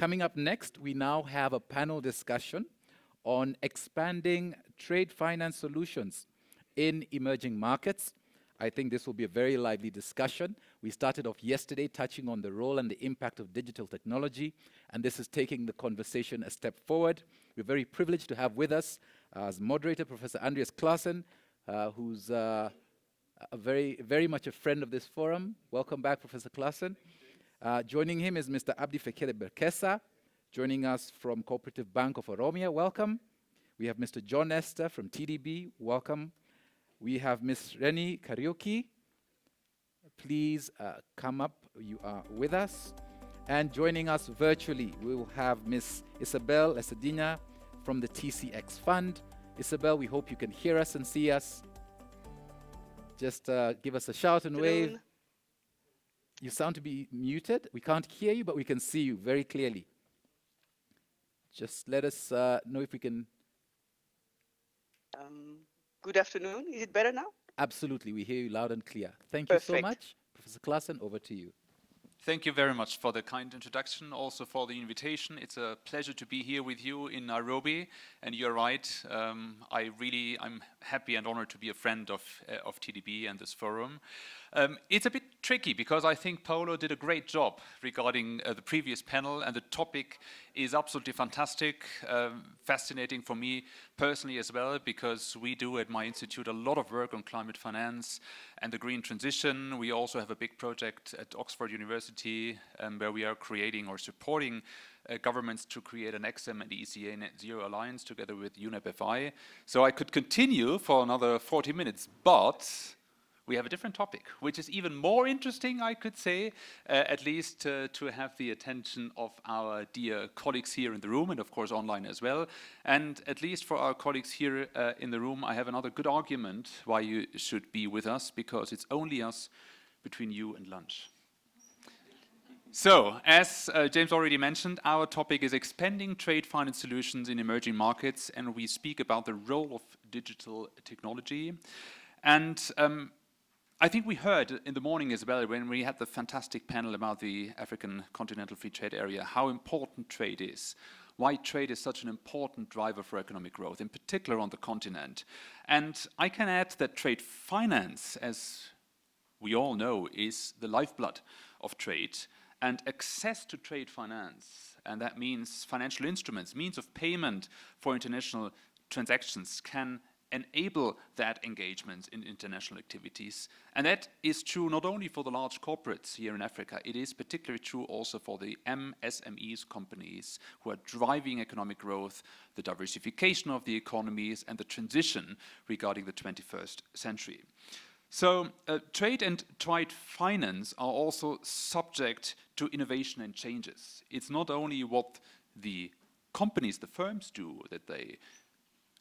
Coming up next, we now have a panel discussion on expanding trade finance solutions in emerging markets. I think this will be a very lively discussion. We started off yesterday touching on the role and the impact of digital technology, and this is taking the conversation a step forward. We're very privileged to have with us as moderator Professor Andreas Klasen, who's very much a friend of this forum. Welcome back, Professor Klasen. Joining him is Mr. Abdi Fekede Berkessa, joining us from Cooperative Bank of Oromia. Welcome. We have Mr. John Esther from TDB. Welcome. We have Ms. Rennie Kariuki. Please come up. You are with us. And joining us virtually, we will have Ms. Isabelle Lessedjina from the TCX Fund. Isabelle, we hope you can hear us and see us. Just give us a shout and wave. You sound to be muted. We can't hear you, but we can see you very clearly. Just let us know if we can. Good afternoon. Is it better now? Absolutely. We hear you loud and clear. Thank Perfect. you so much. Professor Klasen, over to you. Thank you very much for the kind introduction, also for the invitation. It's a pleasure to be here with you in Nairobi. And you're right, I'm happy and honored to be a friend of TDB and this forum. It's a bit tricky because I think Paolo did a great job regarding the previous panel, and the topic is absolutely fantastic, fascinating for me personally as well, because we do at my institute a lot of work on climate finance and the green transition. We also have a big project at Oxford University where we are creating or supporting governments to create an XM and ECA Net Zero Alliance together with UNEP-FI. So I could continue for another 40 minutes, but we have a different topic, which is even more interesting, I could say, at least to have the attention of our dear colleagues here in the room and, of course, online as well. And at least for our colleagues here in the room, I have another good argument why you should be with us, because it's only us between you and lunch. So, as James already mentioned, our topic is expanding trade finance solutions in emerging markets, and we speak about the role of digital technology. And I think we heard in the morning as well, when we had the fantastic panel about the African Continental Free Trade Area, how important trade is, why trade is such an important driver for economic growth, in particular on the continent. And I can add that trade finance, as we all know, is the lifeblood of trade, and access to trade finance, and that means financial instruments, means of payment for international transactions, can enable that engagement in international activities. And that is true not only for the large corporates here in Africa, it is particularly true also for the MSMEs companies who are driving economic growth, the diversification of the economies, and the transition regarding the 21st century. So trade and trade finance are also subject to innovation and changes. It's not only what the companies, the firms do, that they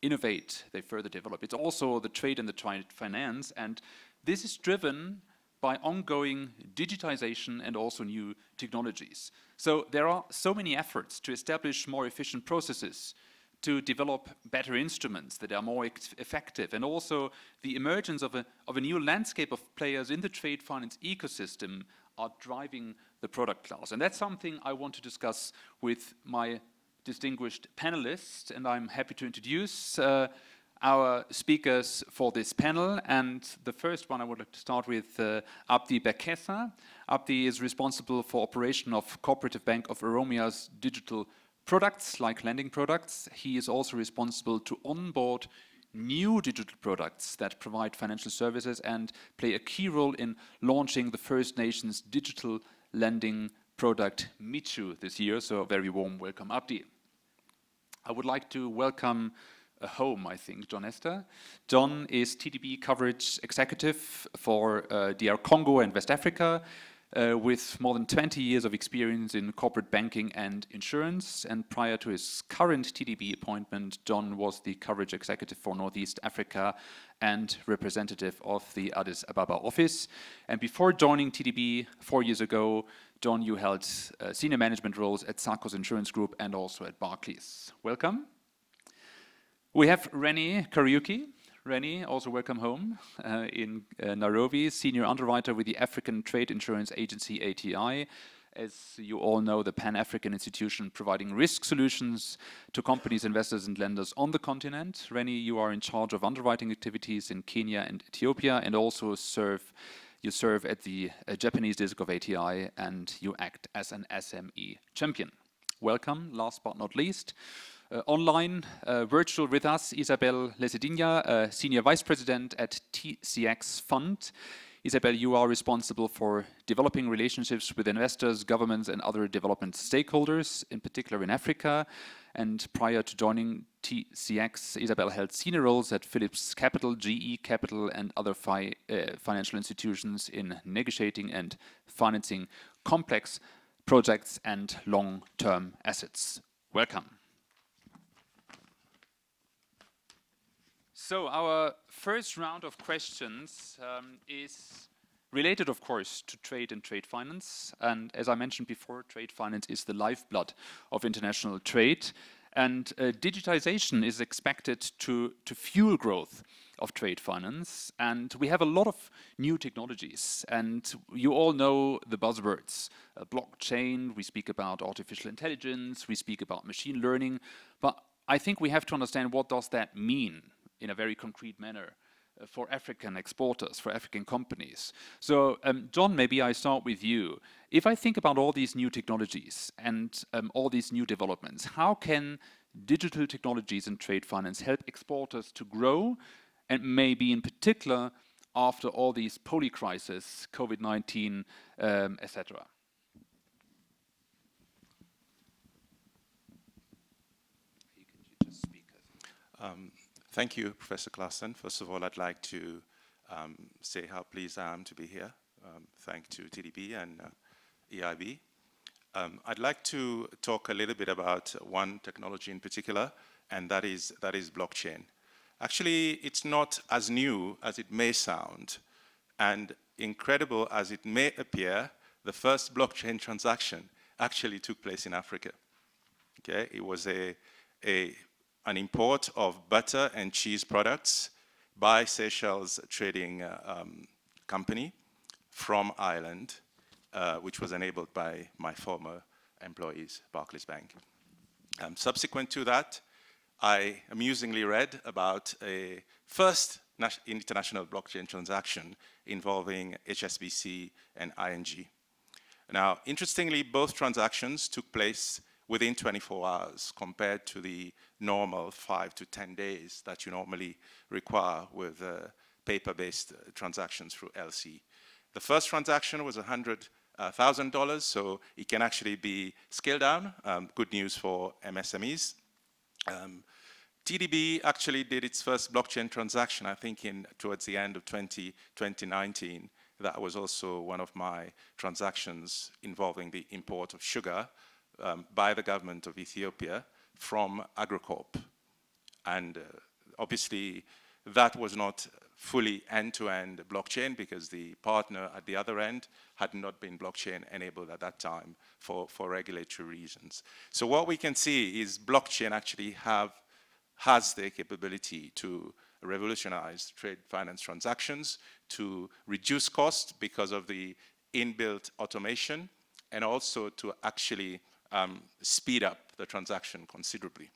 innovate, they further develop. It's also the trade and the trade finance, and this is driven by ongoing digitization and also new technologies. So there are so many efforts to establish more efficient processes, to develop better instruments that are more effective, and also the emergence of a new landscape of players in the trade finance ecosystem are driving the product class. And that's something I want to discuss with my distinguished panelists, and I'm happy to introduce our speakers for this panel. And the first one I would like to start with Abdi Berkessa. Abdi is responsible for operation of Cooperative Bank of Oromia's digital products, like lending products. He is also responsible to onboard new digital products that provide financial services and play a key role in launching the First Nations digital lending product Michu this year. So a very warm welcome, Abdi. I would like to welcome home, I think, John Esther. John is TDB coverage executive for DR Congo and West Africa, with more than 20 years of experience in corporate banking and insurance. And prior to his current TDB appointment, John was the coverage executive for Northeast Africa and representative of the Addis Ababa office. And before joining TDB 4 years ago, John, you held senior management roles at Sarkos Insurance Group and also at Barclays. Welcome. We have Rennie Kariuki. Rennie, also welcome home in Nairobi, senior underwriter with the African Trade Insurance Agency, IfTI, as you all know, the Pan-African institution providing risk solutions to companies, investors, and lenders on the continent. Rennie, you are in charge of underwriting activities in Kenya and Ethiopia, and also you serve at the Japanese division of IfTI, and you act as an SME champion. Welcome, last but not least. Online, virtual with us, Isabelle Lessedjina, Senior Vice President at TCX Fund. Isabelle, you are responsible for developing relationships with investors, governments, and other development stakeholders, in particular in Africa. And prior to joining TCX, Isabelle held senior roles at Philips Capital, GE Capital, and other financial institutions in negotiating and financing complex projects and long-term assets. Welcome. So our first round of questions is related, of course, to trade and trade finance. And as I mentioned before, trade finance is the lifeblood of international trade. And digitization is expected to fuel growth of trade finance. And we have a lot of new technologies. And you all know the buzzwords. Blockchain, we speak about artificial intelligence, we speak about machine learning. But I think we have to understand, what does that mean in a very concrete manner for African exporters, for African companies. So, John, maybe I start with you. If I think about all these new technologies and all these new developments, how can digital technologies and trade finance help exporters to grow, and maybe in particular after all these poly-crises, COVID-19, etc.? You can just speak. Thank you, Professor Klasen. First of all, I'd like to say how pleased I am to be here. Thanks to TDB and EIB. I'd like to talk a little bit about one technology in particular, and that is blockchain. Actually, it's not as new as it may sound, and incredible as it may appear. The first blockchain transaction actually took place in Africa. Okay, it was an import of butter and cheese products by Seychelles trading company from Ireland, which was enabled by my former employees, Barclays Bank. Subsequent to that, I amusingly read about a first international blockchain transaction involving HSBC and ING. Now, interestingly, both transactions took place within 24 hours compared to the normal 5 to 10 days that you normally require with paper-based transactions through LC. The first transaction was $100,000, so it can actually be scaled down. Good news for MSMEs. TDB actually did its first blockchain transaction, I think, towards the end of 2019. That was also one of my transactions involving the import of sugar by the government of Ethiopia from AgroCorp. And obviously, that was not fully end-to-end blockchain because the partner at the other end had not been blockchain enabled at that time for regulatory reasons. So what we can see is blockchain actually has the capability to revolutionize trade finance transactions, to reduce costs because of the inbuilt automation, and also to actually speed up the transaction considerably.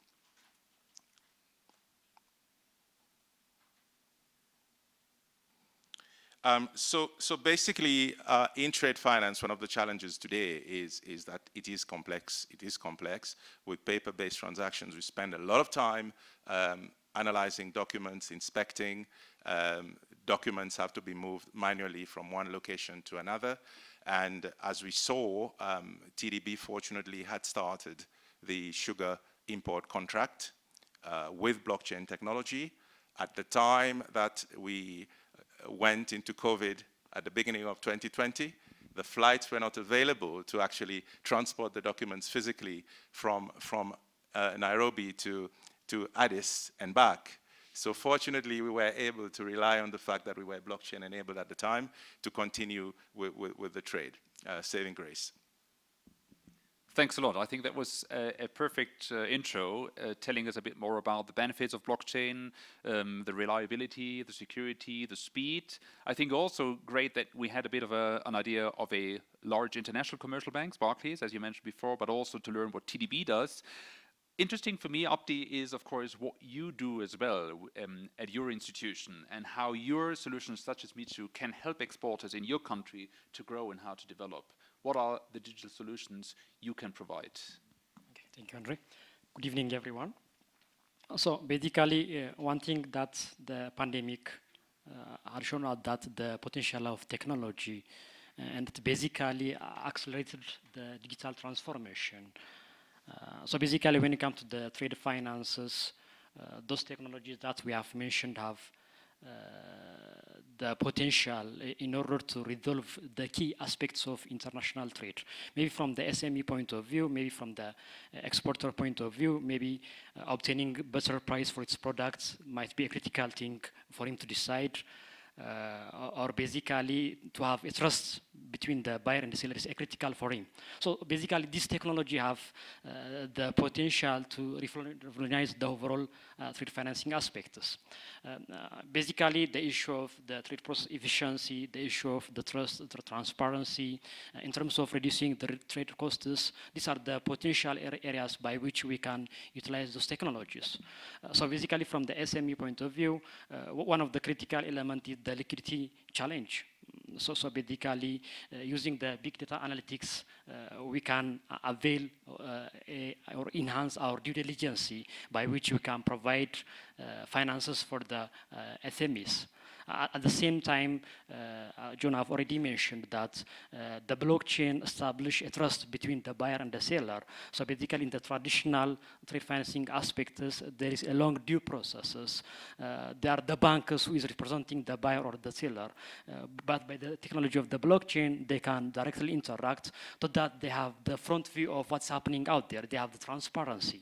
So basically, in trade finance, one of the challenges today is that it is complex. It is complex. With paper-based transactions, we spend a lot of time analyzing documents, inspecting. Documents have to be moved manually from one location to another. And as we saw, TDB fortunately had started the sugar import contract with blockchain technology. At the time that we went into COVID at the beginning of 2020, the flights were not available to actually transport the documents physically from Nairobi to Addis and back. So fortunately, we were able to rely on the fact that we were blockchain enabled at the time to continue with the trade, saving grace. Thanks a lot. I think that was a perfect intro, telling us a bit more about the benefits of blockchain, the reliability, the security, the speed. I think also great that we had a bit of an idea of a large international commercial banks, Barclays, as you mentioned before, but also to learn what TDB does. Interesting for me, Abdi, is of course what you do as well at your institution and how your solutions such as Mitu can help exporters in your country to grow and how to develop. What are the digital solutions you can provide? Okay, thank you, Andre. Good evening, everyone. So basically, one thing that the pandemic has shown us that the potential of technology and it basically accelerated the digital transformation. So basically, when it comes to the trade finances, those technologies that we have mentioned have the potential in order to resolve the key aspects of international trade. Maybe from the SME point of view, maybe from the exporter point of view, maybe obtaining better price for its products might be a critical thing for him to decide. Or basically to have a trust between the buyer and the seller is critical for him. So basically this technology have the potential to revolutionize the overall trade financing aspects. Basically the issue of the trade process efficiency, the issue of the trust, the transparency, in terms of reducing the trade costs, these are the potential areas by which we can utilize those technologies. So basically from the SME point of view, one of the critical elements is the liquidity challenge. So basically, using the big data analytics, we can avail or enhance our due diligence by which we can provide finances for the SMEs. At the same time, John, I've already mentioned that the blockchain establishes a trust between the buyer and the seller. So basically, in the traditional trade financing aspects, there is a long due processes. There are the bankers who is representing the buyer or the seller, but by the technology of the blockchain, they can directly interact so that they have the front view of what's happening out there. They have the transparency.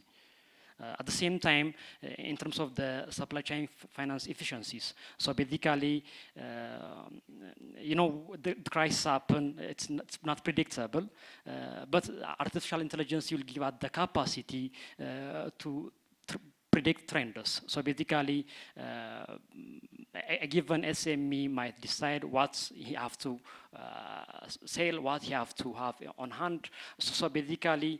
At the same time, in terms of the supply chain finance efficiencies, so basically, the crisis happen, it's not predictable, but artificial intelligence will give us the capacity to predict trends. So basically, a given SME might decide what he have to sell, what he have to have on hand. So basically,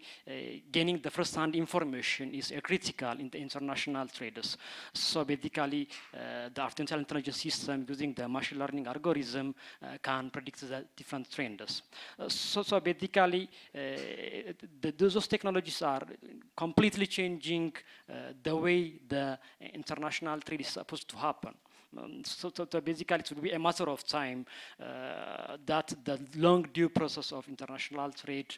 gaining the first-hand information is critical in the international trades. So basically, the artificial intelligence system using the machine learning algorithm can predict the different trends. So basically, those technologies are completely changing the way the international trade is supposed to happen. So basically, it will be a matter of time that the long due process of international trade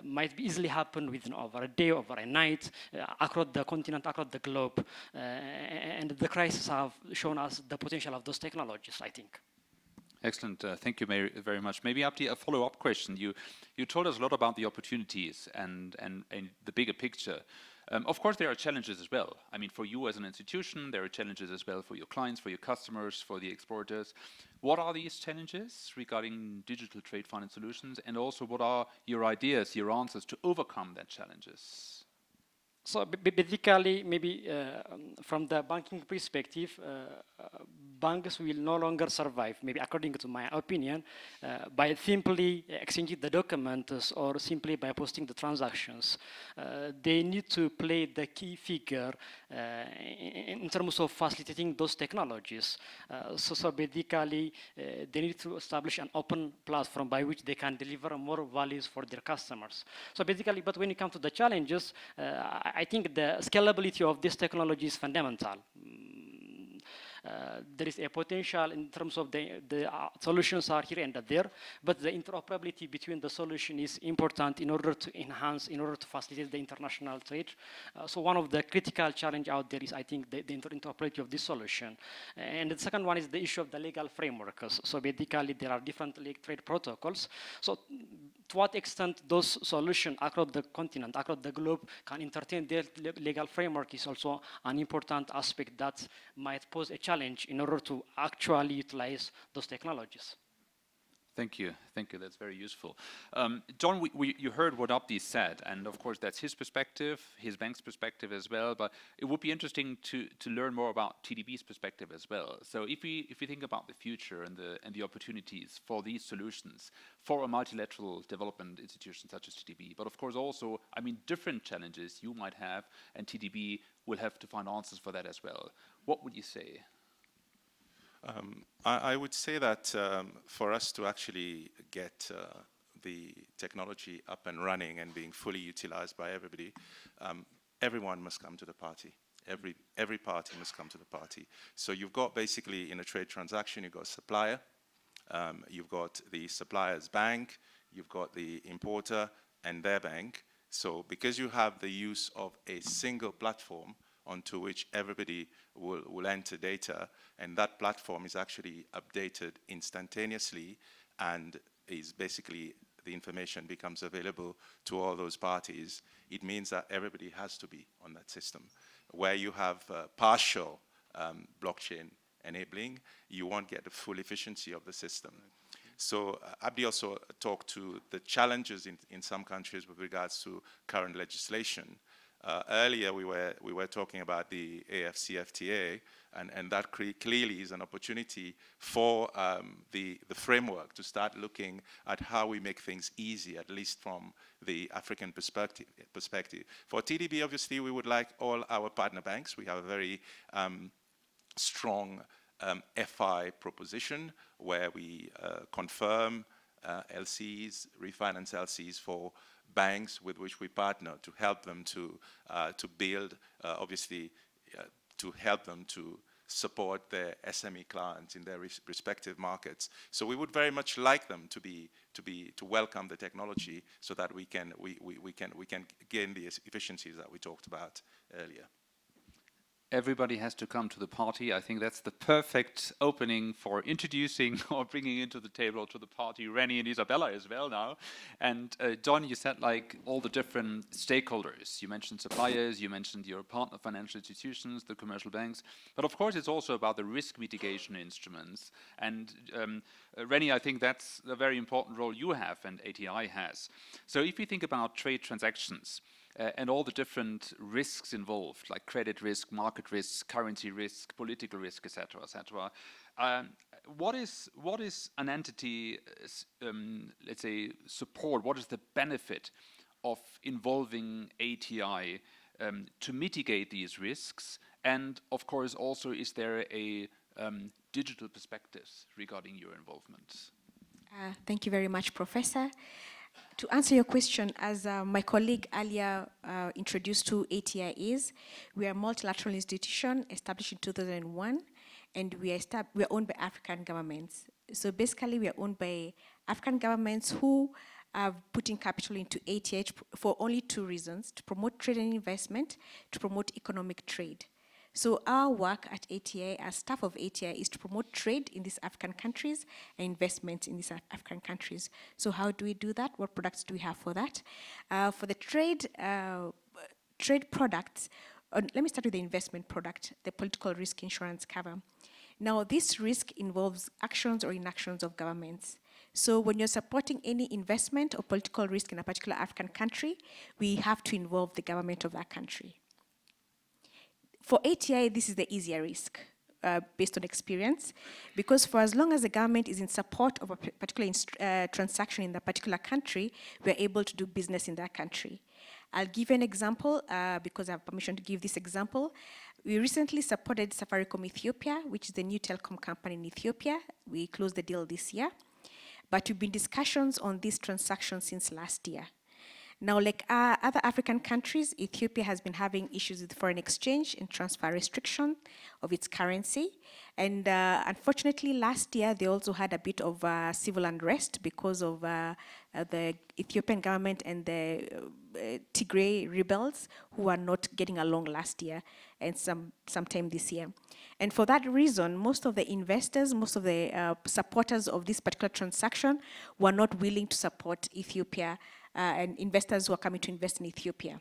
might easily happen within over a day, over a night, across the continent, across the globe. And the crisis have shown us the potential of those technologies, I think. Excellent. Thank you very much. Maybe, Abdi, a follow-up question. You told us a lot about the opportunities and the bigger picture. Of course, there are challenges as well. I mean, for you as an institution, there are challenges as well for your clients, for your customers, for the exporters. What are these challenges regarding digital trade finance solutions? And also, what are your ideas, your answers to overcome that challenges? So basically, maybe from the banking perspective, banks will no longer survive, maybe according to my opinion, by simply exchanging the documents or simply by posting the transactions. They need to play the key figure in terms of facilitating those technologies. So basically, they need to establish an open platform by which they can deliver more values for their customers. So basically, but when it comes to the challenges, I think the scalability of this technology is fundamental. There is a potential in terms of the solutions are here and there, but the interoperability between the solution is important in order to enhance, in order to facilitate the international trade. So one of the critical challenge out there is, I think, the interoperability of this solution. And the second one is the issue of the legal framework. So basically, there are different trade protocols. So to what extent those solutions across the continent, across the globe, can entertain their legal framework is also an important aspect that might pose a challenge in order to actually utilize those technologies. Thank you. That's very useful. John, you heard what Abdi said, and of course that's his perspective, his bank's perspective as well. But it would be interesting to learn more about TDB's perspective as well. So if we think about the future and the opportunities for these solutions for a multilateral development institution such as TDB, but of course also, I mean, different challenges you might have, and TDB will have to find answers for that as well. What would you say? I would say that for us to actually get the technology up and running and being fully utilized by everybody, everyone must come to the party. Every party must come to the party. So you've got basically in a trade transaction, you've got a supplier, you've got the supplier's bank, you've got the importer and their bank. So because you have the use of a single platform onto which everybody will enter data, and that platform is actually updated instantaneously, and is basically the information becomes available to all those parties, it means that everybody has to be on that system. Where you have partial blockchain enabling, you won't get the full efficiency of the system. So Abdi also talked to the challenges in some countries with regards to current legislation. Earlier we were talking about the IfTI, and that clearly is an opportunity for the framework to start looking at how we make things easy, at least from the African perspective. For TDB, obviously, we would like all our partner banks. We have a very strong FI proposition where we confirm LCs, refinance LCs for banks with which we partner to help them to build, obviously, to help them to support their SME clients in their respective markets. So we would very much like them to welcome the technology so that we can gain the efficiencies that we talked about earlier. Everybody has to come to the party. I think that's the perfect opening for introducing or bringing into the table or to the party Rennie and Isabelle as well now. And John, you said like all the different stakeholders. You mentioned suppliers, you mentioned your partner financial institutions, the commercial banks. But of course, it's also about the risk mitigation instruments. And Rennie, I think that's a very important role you have and IfTI has. So if you think about trade transactions, and all the different risks involved, like credit risk, market risk, currency risk, political risk, etc., etc. What is an entity, let's say, support? What is the benefit of involving IfTI to mitigate these risks? And of course, also, is there a digital perspective regarding your involvement? Thank you very much, Professor. To answer your question, as my colleague earlier introduced to IfTI is, we are a multilateral institution established in 2001, and we are owned by African governments. So basically, we are owned by African governments who are putting capital into IfTI for only two reasons: to promote trade and investment, to promote economic trade. So our work at IfTI, as staff of IfTI, is to promote trade in these African countries and investment in these African countries. So how do we do that? What products do we have for that? For the trade products, let me start with the investment product, the political risk insurance cover. Now, this risk involves actions or inactions of governments. So when you're supporting any investment or political risk in a particular African country, we have to involve the government of that country. For IfTI, this is the easier risk based on experience, because for as long as the government is in support of a particular transaction in that particular country, we're able to do business in that country. I'll give you an example because I have permission to give this example. We recently supported Safaricom Ethiopia, which is the new telecom company in Ethiopia. We closed the deal this year, but we've been in discussions on this transaction since last year. Now, like other African countries, Ethiopia has been having issues with foreign exchange and transfer restriction of its currency. And unfortunately, last year, they also had a bit of civil unrest because of the Ethiopian government and the Tigray rebels who are not getting along last year and sometime this year. And for that reason, most of the investors, most of the supporters of this particular transaction were not willing to support Ethiopia and investors who are coming to invest in Ethiopia.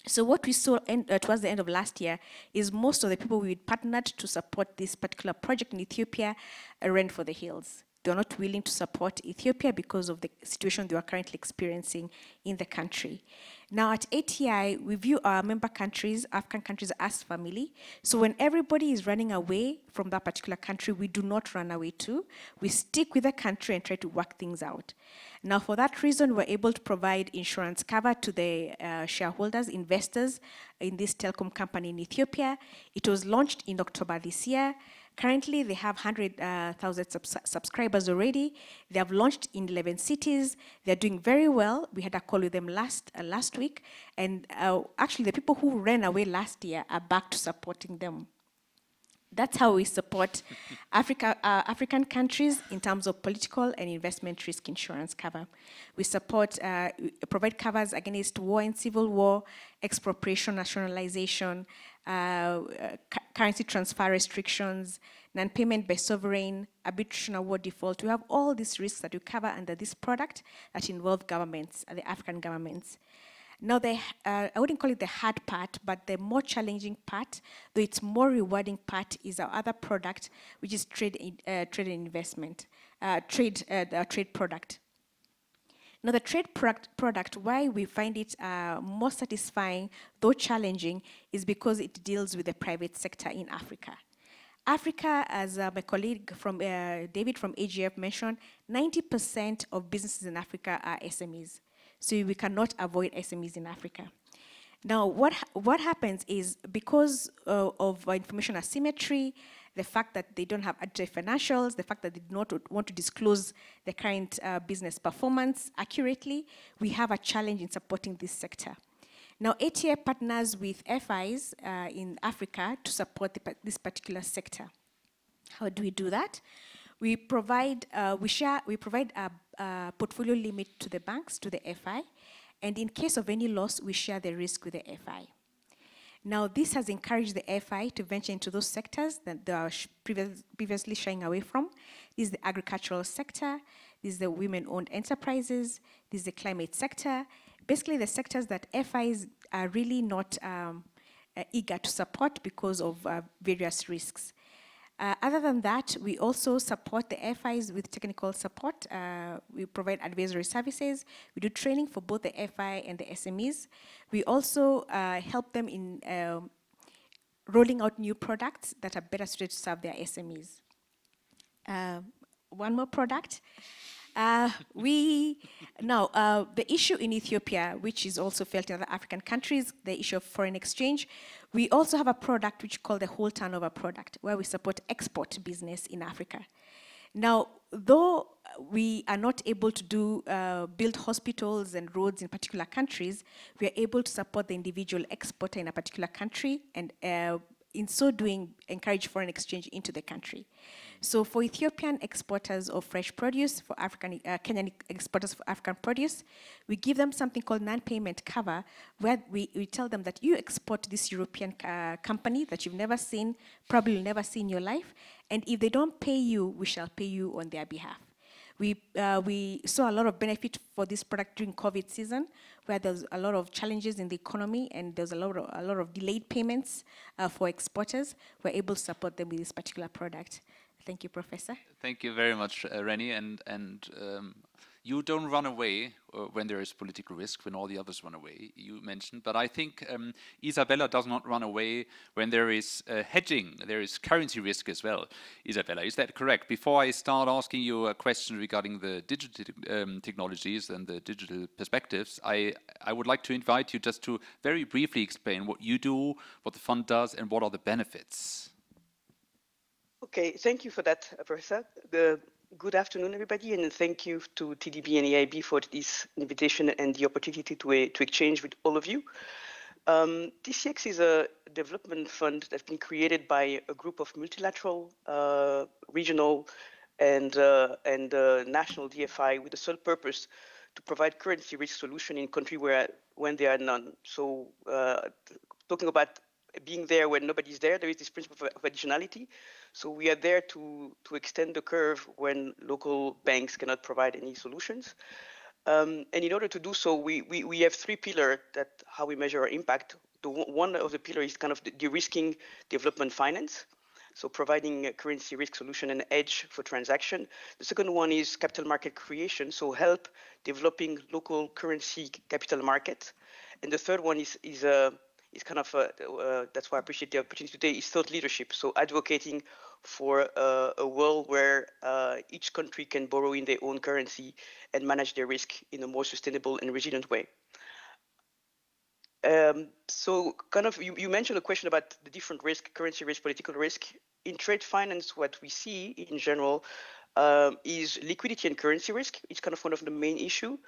So what we saw towards the end of last year is most of the people we partnered to support this particular project in Ethiopia ran for the hills. They're not willing to support Ethiopia because of the situation they are currently experiencing in the country. Now at IfTI, we view our member countries, African countries, as family. So when everybody is running away from that particular country, we do not run away too. We stick with the country and try to work things out. Now for that reason, we're able to provide insurance cover to the shareholders, investors in this telecom company in Ethiopia. It was launched in October this year. Currently, they have 100,000 subscribers already. They have launched in 11 cities. They're doing very well. We had a call with them last week. And actually, the people who ran away last year are back to supporting them. That's how we support African countries in terms of political and investment risk insurance cover. We support, provide covers against war and civil war, expropriation, nationalization, currency transfer restrictions, non-payment by sovereign, arbitration award default. We have all these risks that we cover under this product that involve governments, the African governments. Now, I wouldn't call it the hard part, but the more challenging part, though it's more rewarding part, is our other product, which is trade and investment, trade product. Now, the trade product, why we find it more satisfying, though challenging, is because it deals with the private sector in Africa. Africa, as my colleague from David from AGF mentioned, 90% of businesses in Africa are SMEs. So we cannot avoid SMEs in Africa. Now, what happens is because of information asymmetry, the fact that they don't have adequate financials, the fact that they do not want to disclose the current business performance accurately, we have a challenge in supporting this sector. Now, IfTI partners with FIs in Africa to support this particular sector. How do we do that? We provide a portfolio limit to the banks, to the FI, and in case of any loss, we share the risk with the FI. Now, this has encouraged the FI to venture into those sectors that they are previously shying away from. This is the agricultural sector, this is the women-owned enterprises, this is the climate sector, basically the sectors that FIs are really not eager to support because of various risks. Other than that, we also support the FIs with technical support. We provide advisory services. We do training for both the FI and the SMEs. We also help them in rolling out new products that are better suited to serve their SMEs. One more product. The issue in Ethiopia, which is also felt in other African countries, the issue of foreign exchange, we also have a product which is called the whole turnover product, where we support export business in Africa. Now, though we are not able to build hospitals and roads in particular countries, we are able to support the individual exporter in a particular country and in so doing, encourage foreign exchange into the country. So for Ethiopian exporters of fresh produce, for Kenyan exporters of African produce, we give them something called non-payment cover, where we tell them that you export this European company that you've never seen, probably will never see in your life, and if they don't pay you, we shall pay you on their behalf. We saw a lot of benefit for this product during COVID season, where there's a lot of challenges in the economy and there's a lot of delayed payments for exporters. We're able to support them with this particular product. Thank you, Professor. Thank you very much, Rennie. And you don't run away when there is political risk, when all the others run away, you mentioned. But I think Isabella does not run away when there is hedging, there is currency risk as well. Isabella, is that correct? Before I start asking you a question regarding the digital technologies and the digital perspectives, I would like to invite you just to very briefly explain what you do, what the fund does, and what are the benefits. Okay, thank you for that, Professor. Good afternoon, everybody, and thank you to TDB and EIB for this invitation and the opportunity to exchange with all of you. TCX is a development fund that's been created by a group of multilateral, regional, and national DFI with the sole purpose to provide currency risk solution in country when there are none. So, talking about being there when nobody's there, there is this principle of additionality. So we are there to extend the curve when local banks cannot provide any solutions. And in order to do so, we have three pillars that how we measure our impact. One of the pillars is kind of the de-risking development finance. so providing a currency risk solution and edge for transaction. The second one is capital market creation, so help developing local currency capital market. And the third one is kind of, that's why I appreciate the opportunity today, is thought leadership. So advocating for a world where each country can borrow in their own currency and manage their risk in a more sustainable and resilient way. So kind of, you mentioned a question about the different risk, currency risk, political risk. In trade finance, what we see in general is liquidity and currency risk. It's kind of one of the main issue.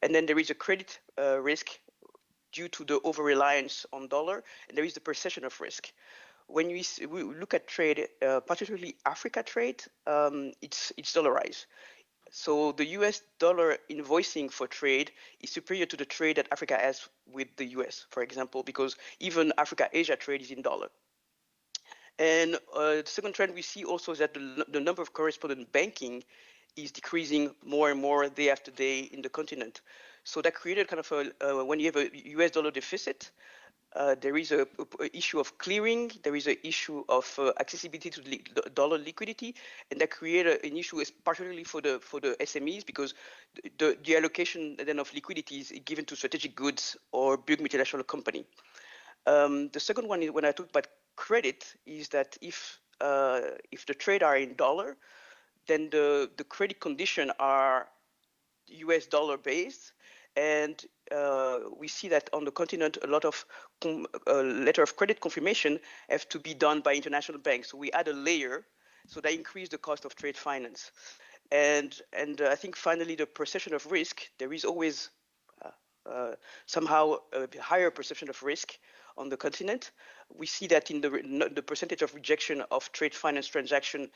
And then there is a credit risk due to the over-reliance on dollar, and there is the perception of risk. When we look at trade, particularly Africa trade, it's dollarized. So the US dollar invoicing for trade is superior to the trade that Africa has with the US, for example, because even Africa-Asia trade is in dollar. And the second trend we see also is that the number of correspondent banking is decreasing more and more day after day in the continent. So that created kind of when you have a US dollar deficit, there is a issue of clearing, there is an issue of accessibility to dollar liquidity, and that created an issue particularly for the SMEs, because the allocation then of liquidity is given to strategic goods or big multinational company. The second one is when I talk about credit is that if the trade are in dollar, then the credit condition are US dollar based. And we see that on the continent, a lot of letter of credit confirmation have to be done by international banks. So we add a layer, so that increase the cost of trade finance. And I think finally the perception of risk, there is always somehow a higher perception of risk on the continent. We see that in the percentage of rejection of trade finance transaction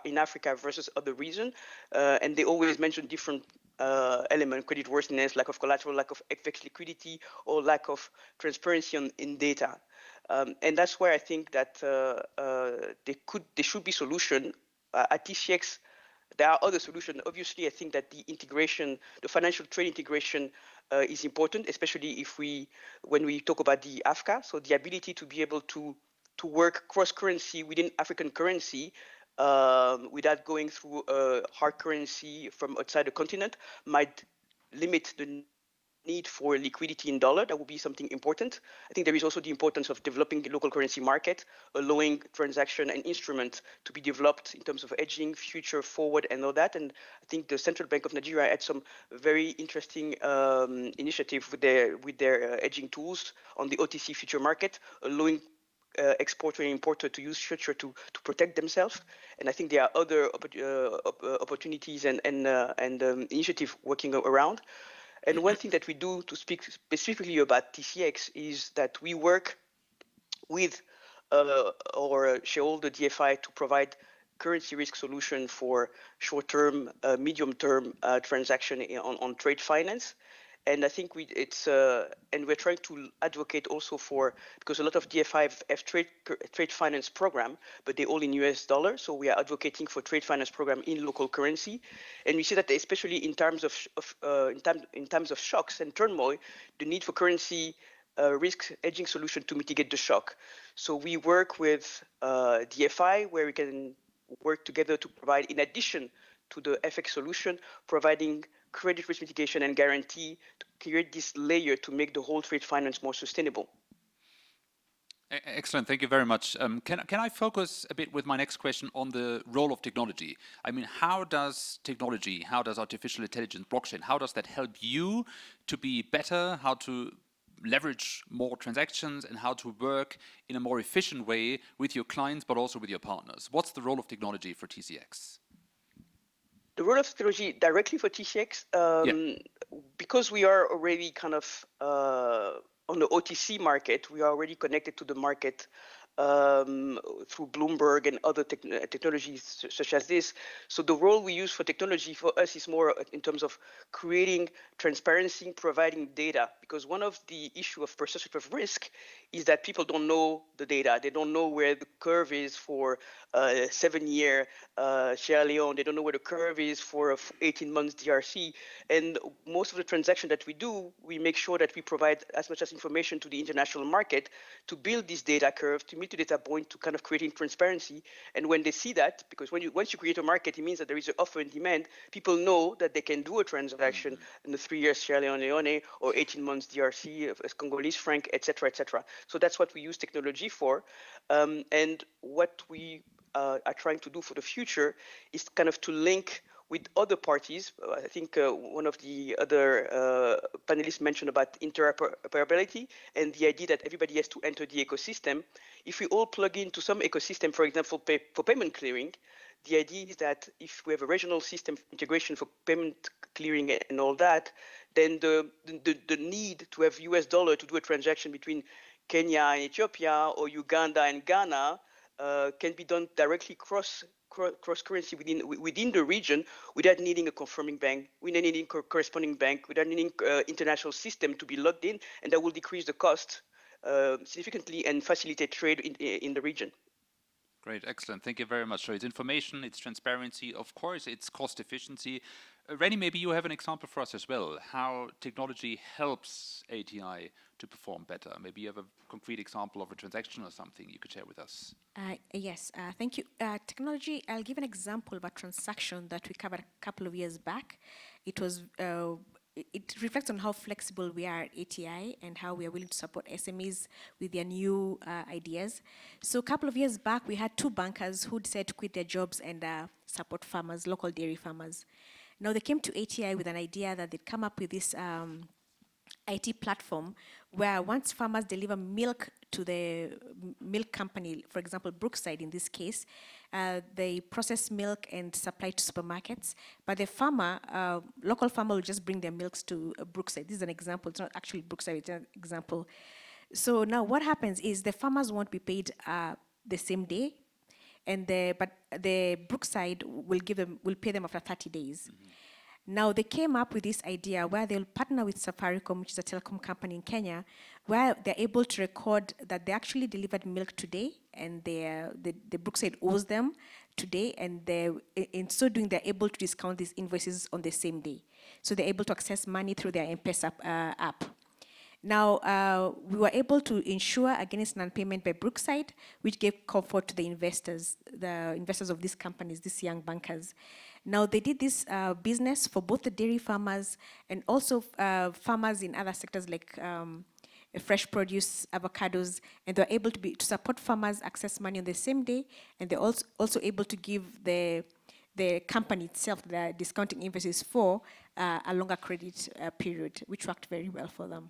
in Africa versus other regions, and they always mention different elements: credit worthiness, lack of collateral, lack of FX liquidity, or lack of transparency in data. And that's where I think that there should be solution at TCX. There are other solutions. Obviously, I think that the integration, the financial trade integration, is important, especially when we talk about the AFCA. So the ability to be able to work cross-currency within African currency without going through a hard currency from outside the continent might limit the need for liquidity in dollar. That would be something important. I think there is also the importance of developing the local currency market, allowing transaction and instrument to be developed in terms of hedging, future, forward, and all that. And I think the Central Bank of Nigeria had some very interesting initiative with their hedging tools on the OTC future market, allowing exporter and importer to use future to protect themselves. And I think there are other opportunities and initiatives working around. And one thing that we do, to speak specifically about TCX, is that we work with our shareholder DFI to provide currency risk solution for short-term, medium-term transaction on trade finance. And I think and we're trying to advocate also for, because a lot of DFI have trade finance program, but they're all in US dollars. So we are advocating for trade finance program in local currency. And we see that especially in times of shocks and turmoil, the need for currency risk hedging solution to mitigate the shock. So we work with DFI, where we can work together to provide, in addition to the FX solution, providing credit risk mitigation and guarantee to create this layer to make the whole trade finance more sustainable. Excellent, thank you very much. Can I focus a bit with my next question on the role of technology? I mean, how does technology, how does artificial intelligence, blockchain, how does that help you to be better, how to leverage more transactions, and how to work in a more efficient way with your clients, but also with your partners? What's the role of technology for TCX? The role of technology directly for TCX, because we are already kind of on the OTC market, we are already connected to the market through Bloomberg and other technologies such as this. So the role we use for technology for us is more in terms of creating transparency, providing data, because one of the issue of perception of risk is that people don't know the data. They don't know where the curve is for 7-year Sierra Leone. They don't know where the curve is for 18 months DRC. And most of the transactions that we do, we make sure that we provide as much as information to the international market to build this data curve, to meet the data point, to kind of creating transparency. And when they see that, because once you create a market, it means that there is an offer and demand, people know that they can do a transaction in the 3 years Sierra Leone or 18 months DRC, Congolese franc, etc., etc. So that's what we use technology for. And what we are trying to do for the future is kind of to link with other parties. I think one of the other panelists mentioned about interoperability and the idea that everybody has to enter the ecosystem. If we all plug into some ecosystem, for example, for payment clearing, the idea is that if we have a regional system integration for payment clearing and all that, then the need to have US dollar to do a transaction between Kenya and Ethiopia or Uganda and Ghana can be done directly cross currency within the region without needing a confirming bank, without needing a corresponding bank, without needing international system to be logged in, and that will decrease the cost significantly and facilitate trade in the region. Great, excellent. Thank you very much. So it's information, it's transparency, of course, it's cost efficiency. Rennie, maybe you have an example for us as well, how technology helps ATI to perform better. Maybe you have a concrete example of a transaction or something you could share with us. Yes, thank you. Technology, I'll give an example of a transaction that we covered a couple of years back. It was it reflects on how flexible we are at ATI and how we are willing to support SMEs with their new ideas. So a couple of years back, we had 2 bankers who decided to quit their jobs and support farmers, local dairy farmers. Now they came to ATI with an idea that they'd come up with this IT platform where once farmers deliver milk to the milk company, for example, Brookside in this case, they process milk and supply to supermarkets, but the farmer, local farmer will just bring their milks to Brookside. This is an example, it's not actually Brookside, it's an example. So now what happens is the farmers won't be paid the same day, and but the Brookside will pay them after 30 days. Mm-hmm. Now, they came up with this idea where they'll partner with Safaricom, which is a telecom company in Kenya, where they're able to record that they actually delivered milk today, and the Brookside owes them today, and in so doing, they're able to discount these invoices on the same day. So they're able to access money through their M-Pesa app. Now, we were able to insure against non-payment by Brookside, which gave comfort to the investors of these companies, these young bankers. Now, they did this business for both the dairy farmers and also farmers in other sectors like fresh produce, avocados, and they're able to support farmers access money on the same day, and they're also able to give the company itself, the discounting invoices for a longer credit period, which worked very well for them.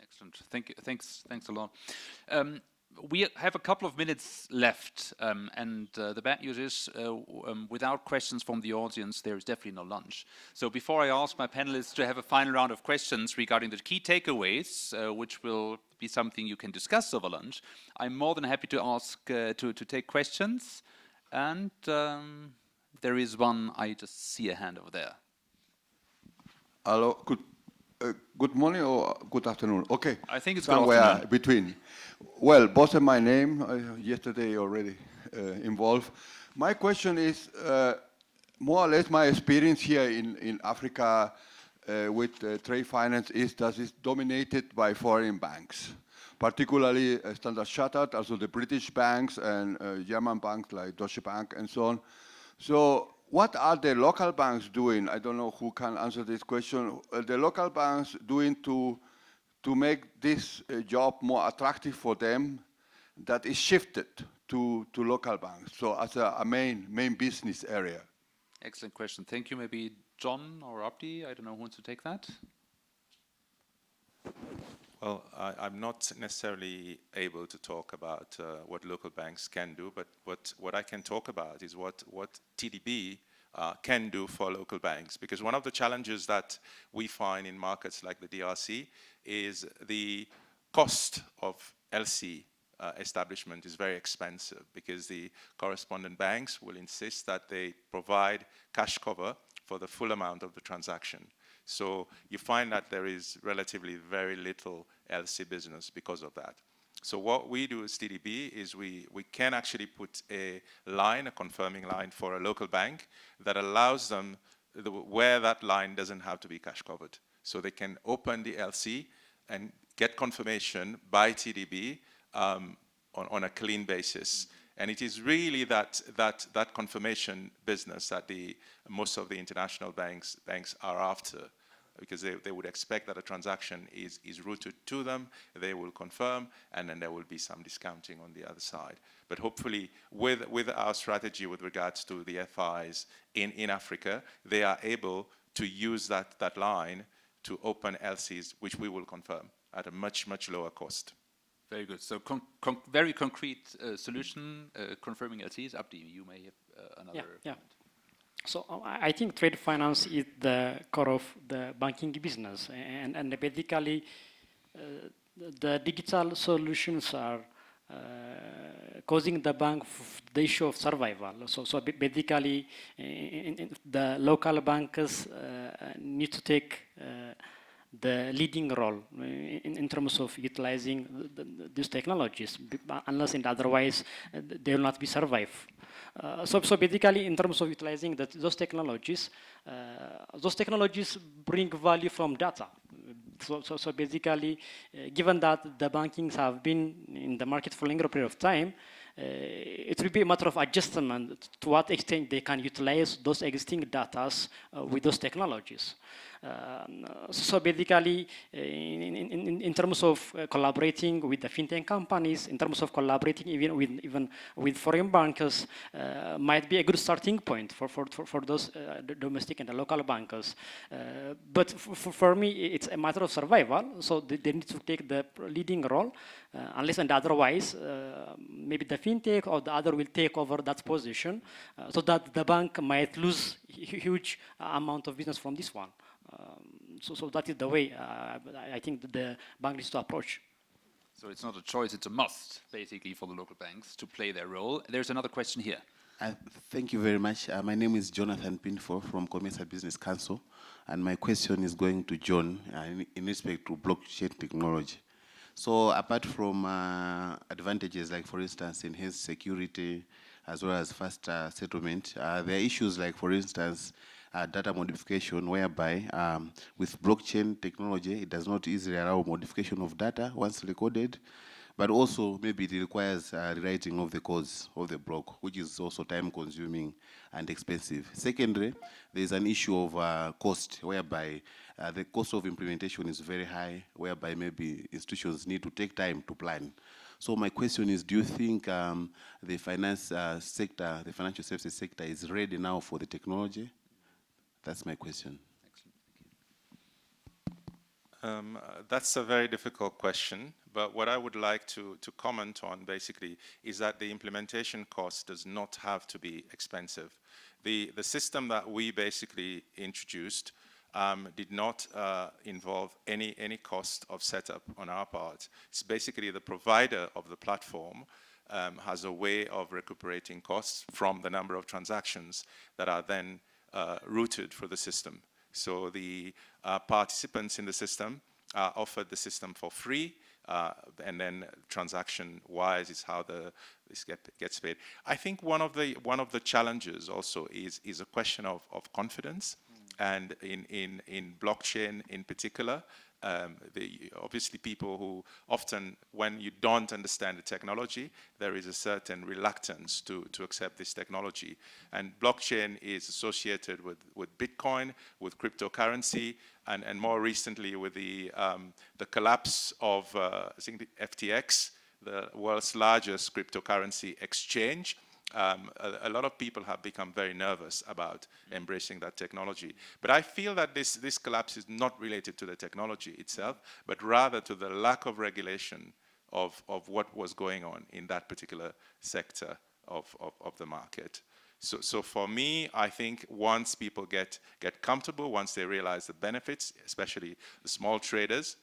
Excellent. Thank you. Thanks a lot. We have a couple of minutes left, and the bad news is without questions from the audience, there is definitely no lunch. So before I ask my panelists to have a final round of questions regarding the key takeaways, which will be something you can discuss over lunch, I'm more than happy to ask to take questions. And there is one. I just see a hand over there. Hello. Good morning or good afternoon? Okay. I think it's somewhere between. Well, both of my name, yesterday already involved. My question is more or less my experience here in Africa with trade finance is that it's dominated by foreign banks, particularly Standard Chartered, also the British banks and German banks like Deutsche Bank and so on. So what are the local banks doing? I don't know who can answer this question. The local banks doing to make this job more attractive for them that is shifted to local banks, so as a main business area? Excellent question. Thank you. Maybe John or Abdi, I don't know who wants to take that. Well, I'm not necessarily able to talk about what local banks can do, but what I can talk about is what TDB can do for local banks. Because one of the challenges that we find in markets like the DRC is the cost of LC establishment is very expensive, because the correspondent banks will insist that they provide cash cover for the full amount of the transaction. So you find that there is relatively very little LC business because of that. So what we do as TDB is we can actually put a line, a confirming line for a local bank that allows them where that line doesn't have to be cash covered. So they can open the LC and get confirmation by TDB on a clean basis. And it is really that confirmation business that most of the international banks are after, because they would expect that a transaction is routed to them, they will confirm, and then there will be some discounting on the other side. But hopefully, with our strategy with regards to the FIs in Africa, they are able to use that line to open LCs, which we will confirm at a much, much lower cost. Very good. So very concrete solution, confirming LCs. Abdi, you may have another comment. So I think trade finance is the core of the banking business, and basically the digital solutions are causing the bank the issue of survival. So basically, the local bankers need to take the leading role in terms of utilizing these technologies, unless and otherwise they will not be survive. So basically, in terms of utilizing those technologies bring value from data. So basically, given that the bankings have been in the market for a longer period of time, it will be a matter of adjustment to what extent they can utilize those existing data with those technologies. So basically, in terms of collaborating with the fintech companies, in terms of collaborating even with foreign bankers, might be a good starting point for those domestic and the local bankers. But for me, it's a matter of survival. So they need to take the leading role, unless and otherwise, maybe the fintech or the other will take over that position, so that the bank might lose huge amount of business from this one. So that is the way I think the bank needs to approach. So it's not a choice, it's a must, basically, for the local banks to play their role. There's another question here. Thank you very much. My name is Jonathan Pinfo from Commercial Business Council, and my question is going to John in respect to blockchain technology. So apart from advantages like, for instance, enhanced security as well as faster settlement, there are issues like, for instance, data modification, whereby with blockchain technology, it does not easily allow modification of data once recorded, but also maybe it requires rewriting of the codes of the block, which is also time-consuming and expensive. Secondly, there is an issue of cost, whereby the cost of implementation is very high, whereby maybe institutions need to take time to plan. So my question is, do you think the finance sector, the financial services sector, is ready now for the technology? That's my question. Excellent. That's a very difficult question, but what I would like to comment on basically is that the implementation cost does not have to be expensive. The system that we basically introduced did not involve any cost of setup on our part. It's basically the provider of the platform has a way of recuperating costs from the number of transactions that are then routed for the system. So the participants in the system are offered the system for free, and then transaction-wise is how this gets paid. I think one of the challenges also is a question of confidence, and in blockchain in particular. Obviously people who often, when you don't understand the technology, there is a certain reluctance to accept this technology. And blockchain is associated with Bitcoin, with cryptocurrency, and more recently with the collapse of, I think, the FTX, the world's largest cryptocurrency exchange. A lot of people have become very nervous about embracing that technology. But I feel that this collapse is not related to the technology itself, but rather to the lack of regulation of what was going on in that particular sector of the market. So for me, I think once people get comfortable, once they realize the benefits, especially the small traders,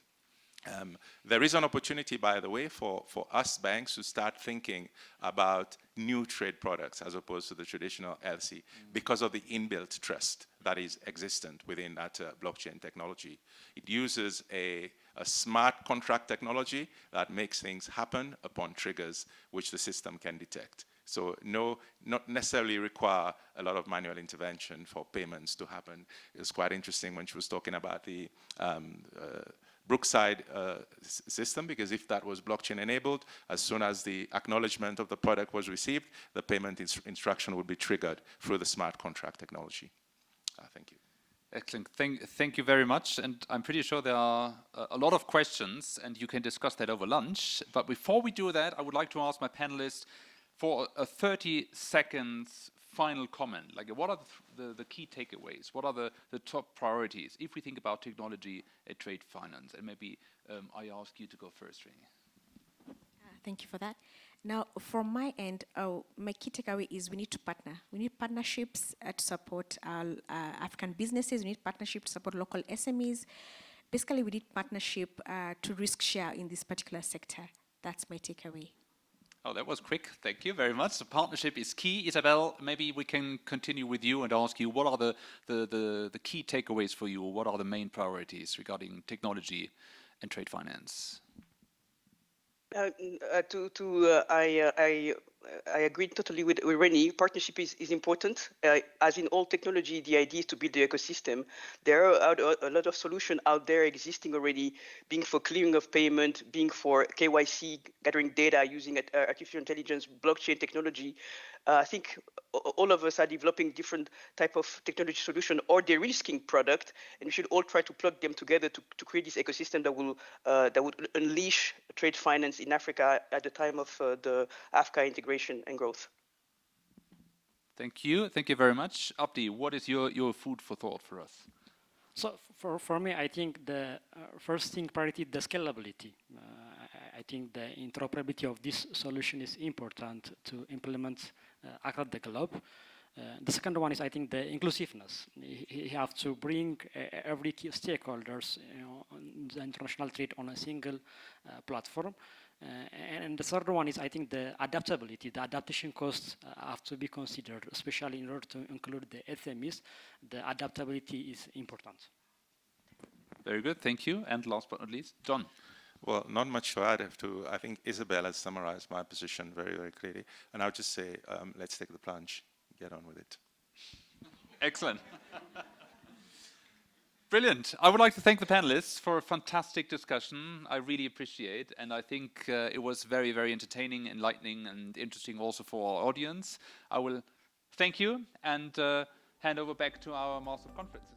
There is an opportunity, by the way, for us banks to start thinking about new trade products as opposed to the traditional LC because of the inbuilt trust that is existent within that blockchain technology. It uses a smart contract technology that makes things happen upon triggers which the system can detect. So not necessarily require a lot of manual intervention for payments to happen. It was quite interesting when she was talking about the Brookside system, because if that was blockchain enabled, as soon as the acknowledgement of the product was received, the payment instruction would be triggered through the smart contract technology. Thank you. Excellent. Thank you very much. And I'm pretty sure there are a lot of questions, and you can discuss that over lunch. But before we do that, I would like to ask my panelists for a 30 seconds final comment. Like, what are the key takeaways? What are the top priorities if we think about technology at trade finance? And maybe I ask you to go first, Rennie. Thank you for that. Now, from my end, my key takeaway is we need to partner. We need partnerships to support African businesses. We need partnership to support local SMEs. Basically, we need partnership to risk share in this particular sector. That's my takeaway. Oh, that was quick. Thank you very much. The partnership is key. Isabelle, maybe we can continue with you and ask you, what are the key takeaways for you? What are the main priorities regarding technology and trade finance? I agree totally with Rennie. Partnership is important. As in all technology, the idea is to build the ecosystem. There are a lot of solutions out there existing already, being for clearing of payment, being for KYC, gathering data using artificial intelligence, blockchain technology. I think all of us are developing different type of technology solution or de-risking product, and we should all try to plug them together to create this ecosystem that would unleash trade finance in Africa at the time of the Africa integration and growth. Thank you. Thank you very much. Abdi, what is your food for thought for us? So for me, I think the first thing priority, the scalability. I think the interoperability of this solution is important to implement across the globe. The second one is, I think, the inclusiveness. You have to bring every key stakeholders, on the international trade on a single platform. And the third one is, I think, the adaptability. The adaptation costs have to be considered, especially in order to include the SMEs. The adaptability is important. Very good, thank you. And last but not least, John. Well, not much to add. I think Isabelle has summarized my position very, very clearly. And I would just say, let's take the plunge, get on with it. Excellent. Brilliant. I would like to thank the panelists for a fantastic discussion. I really appreciate, and I think it was very, very entertaining, enlightening, and interesting also for our audience. I will thank you and hand over back to our Master of Conferences.